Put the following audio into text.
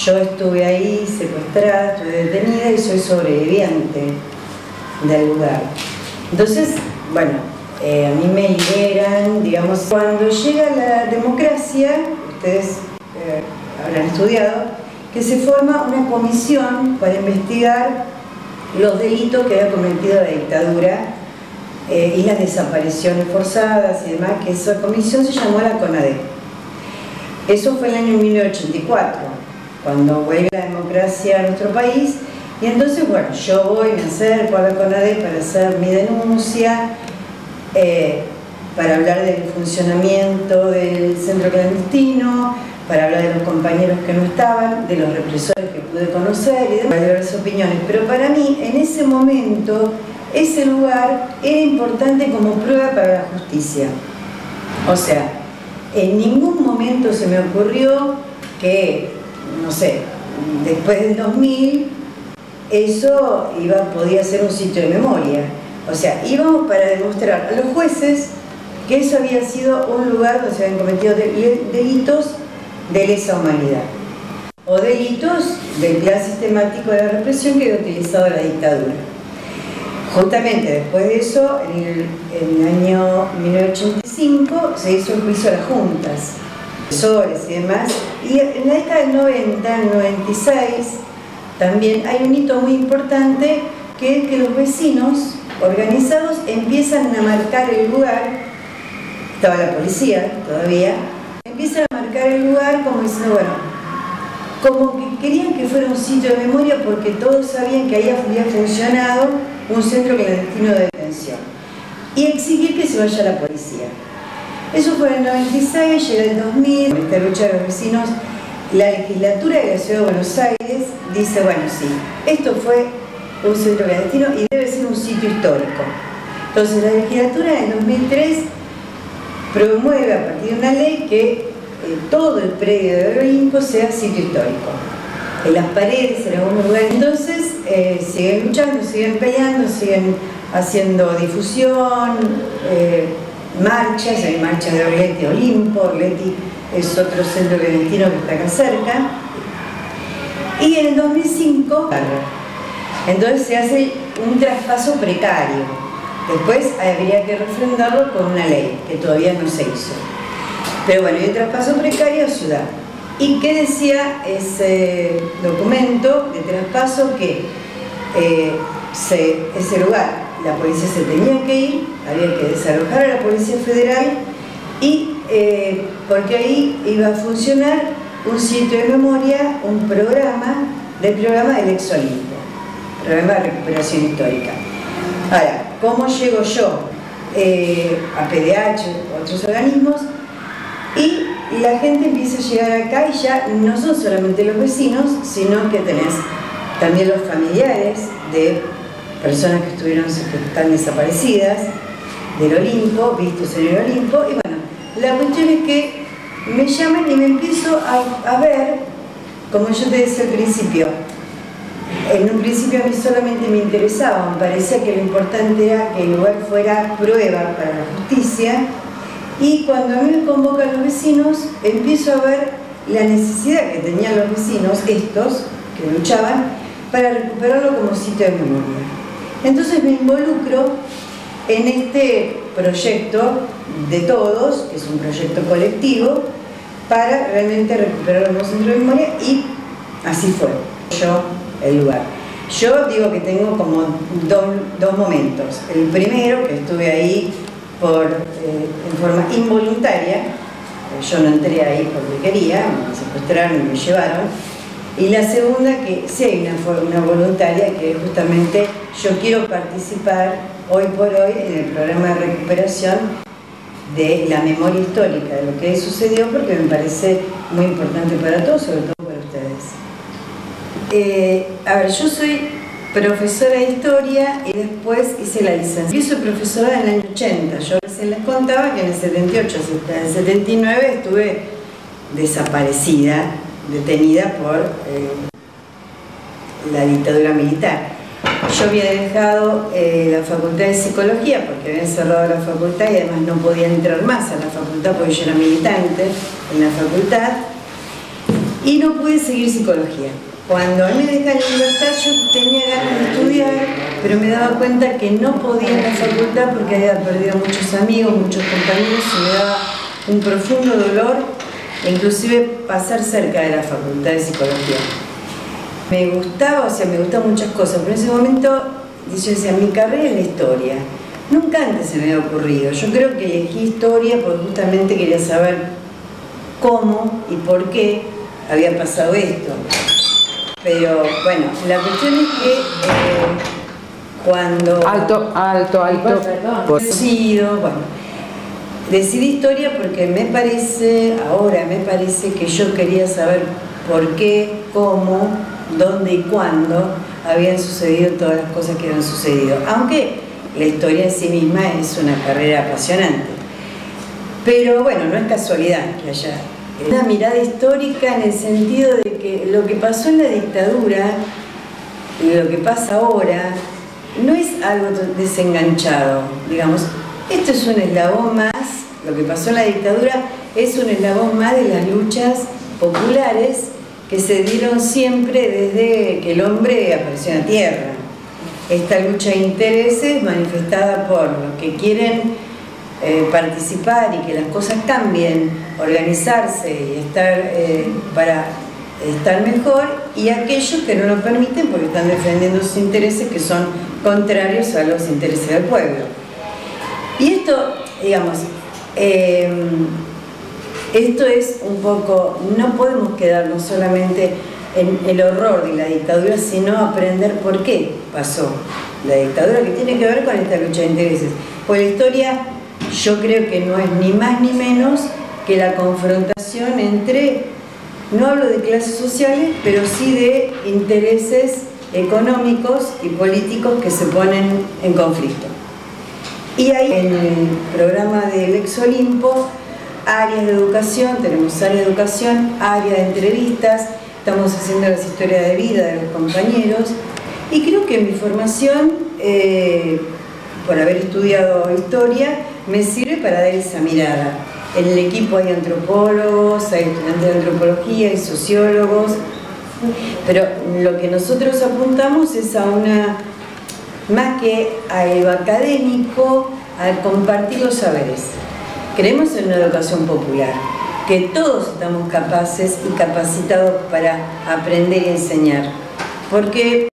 Yo estuve ahí secuestrada, estuve detenida y soy sobreviviente del lugar. Entonces, bueno, a mí me liberan, digamos, cuando llega la democracia, ustedes habrán estudiado, que se forma una comisión para investigar los delitos que había cometido la dictadura y las desapariciones forzadas y demás, que esa comisión se llamó la CONADEP. Eso fue en el año 1984, cuando vuelve la democracia a nuestro país, y entonces, bueno, yo voy, me acerco a la CONADEP para hacer mi denuncia, para hablar del funcionamiento del centro clandestino, para hablar de los compañeros que no estaban, de los represores que pude conocer y demás, de diversas opiniones. Pero para mí, en ese momento, ese lugar era importante como prueba para la justicia. O sea, en ningún momento se me ocurrió que, no sé, después del 2000, eso podía ser un sitio de memoria. O sea, íbamos para demostrar a los jueces que eso había sido un lugar donde se habían cometido delitos de lesa humanidad o delitos del plan sistemático de la represión que había utilizado la dictadura. Justamente después de eso, en el año 1985 se hizo el juicio a las juntas, profesores y demás, y en la década del 90, el 96, también hay un hito muy importante, que es que los vecinos organizados empiezan a marcar el lugar. Estaba la policía todavía, empiezan a marcar el lugar como diciendo, bueno, como que querían que fuera un sitio de memoria porque todos sabían que ahí había funcionado un centro clandestino de detención y exigir que se vaya la policía. Eso fue en el 96, llega el 2000, en esta lucha de los vecinos, la legislatura de la Ciudad de Buenos Aires dice, bueno, sí, esto fue un centro clandestino y debe ser un sitio histórico. Entonces la legislatura en 2003 promueve a partir de una ley que todo el predio de Olimpo sea sitio histórico. En las paredes, en algunos lugares. Entonces siguen luchando, siguen peleando, siguen haciendo difusión, marchas, hay marchas de Orleti, Olimpo. Orleti es otro centro clandestino que está acá cerca. Y en el 2005, entonces se hace un traspaso precario. Después habría que refrendarlo con una ley, que todavía no se hizo. Pero bueno, hay un traspaso precario a ciudad. ¿Y qué decía ese documento de traspaso? Que ese lugar, la policía se tenía que ir, había que desalojar a la Policía Federal, y porque ahí iba a funcionar un sitio de memoria, un programa del ex Olimpo, programa de recuperación histórica. Ahora, ¿cómo llego yo a PDH, otros organismos? Y la gente empieza a llegar acá y ya no son solamente los vecinos, sino que tenés también los familiares de personas que están desaparecidas del Olimpo, vistos en el Olimpo. Y bueno, la cuestión es que me llaman y me empiezo a ver, como yo te decía al principio. En un principio a mí solamente me interesaba, me parecía que lo importante era que el lugar fuera prueba para la justicia, y cuando a mí me convocan los vecinos, empiezo a ver la necesidad que tenían los vecinos, estos que luchaban, para recuperarlo como sitio de memoria. Entonces me involucro en este proyecto de todos, que es un proyecto colectivo, para realmente recuperarlo como centro de memoria, y así fue. El lugar. Yo digo que tengo como dos momentos. El primero, que estuve ahí en forma involuntaria, yo no entré ahí porque quería, me secuestraron y me llevaron. Y la segunda, que sí hay una voluntaria, que justamente yo quiero participar hoy por hoy en el programa de recuperación de la memoria histórica de lo que sucedió, porque me parece muy importante para todos, sobre todo para ustedes. A ver, yo soy profesora de historia y después hice la licencia. Yo soy profesora en el año 80, yo recién les contaba que en el 78, hasta el 79 estuve desaparecida, detenida por la dictadura militar. Yo había dejado la facultad de psicología porque habían cerrado la facultad y además no podía entrar más a la facultad porque yo era militante en la facultad. y no pude seguir psicología. Cuando a mí me dejan en libertad, yo tenía ganas de estudiar, pero me daba cuenta que no podía en la facultad porque había perdido muchos amigos, muchos compañeros, y me daba un profundo dolor, e inclusive pasar cerca de la facultad de psicología. Me gustaba, me gustaban muchas cosas, pero en ese momento yo decía, mi carrera es la historia. Nunca antes se me había ocurrido. Yo creo que elegí historia porque justamente quería saber cómo y por qué había pasado esto. Pero bueno, la cuestión es que cuando... Decidí historia porque ahora me parece que yo quería saber por qué, cómo, dónde y cuándo habían sucedido todas las cosas que habían sucedido. Aunque la historia en sí misma es una carrera apasionante. Pero bueno, no es casualidad que haya una mirada histórica en el sentido de que lo que pasó en la dictadura y lo que pasa ahora no es algo desenganchado, digamos. Esto es un eslabón más, lo que pasó en la dictadura es un eslabón más de las luchas populares que se dieron siempre desde que el hombre apareció en la tierra. Esta lucha de intereses manifestada por los que quieren participar y que las cosas cambien, organizarse y estar para estar mejor, y aquellos que no lo permiten porque están defendiendo sus intereses que son contrarios a los intereses del pueblo. Y esto, digamos, esto es un poco, no podemos quedarnos solamente en el horror de la dictadura, sino aprender por qué pasó la dictadura, que tiene que ver con esta lucha de intereses. Pues la historia, yo creo que no es ni más ni menos que la confrontación entre, no hablo de clases sociales, pero sí de intereses económicos y políticos que se ponen en conflicto. Y ahí en el programa del Ex Olimpo, áreas de educación, tenemos área de educación, área de entrevistas, estamos haciendo las historias de vida de los compañeros, y creo que mi formación, por haber estudiado historia, me sirve para dar esa mirada. En el equipo hay antropólogos, hay estudiantes de antropología, hay sociólogos, pero lo que nosotros apuntamos es a una, más que a lo académico, a compartir los saberes. Creemos en una educación popular, que todos estamos capaces y capacitados para aprender y enseñar, porque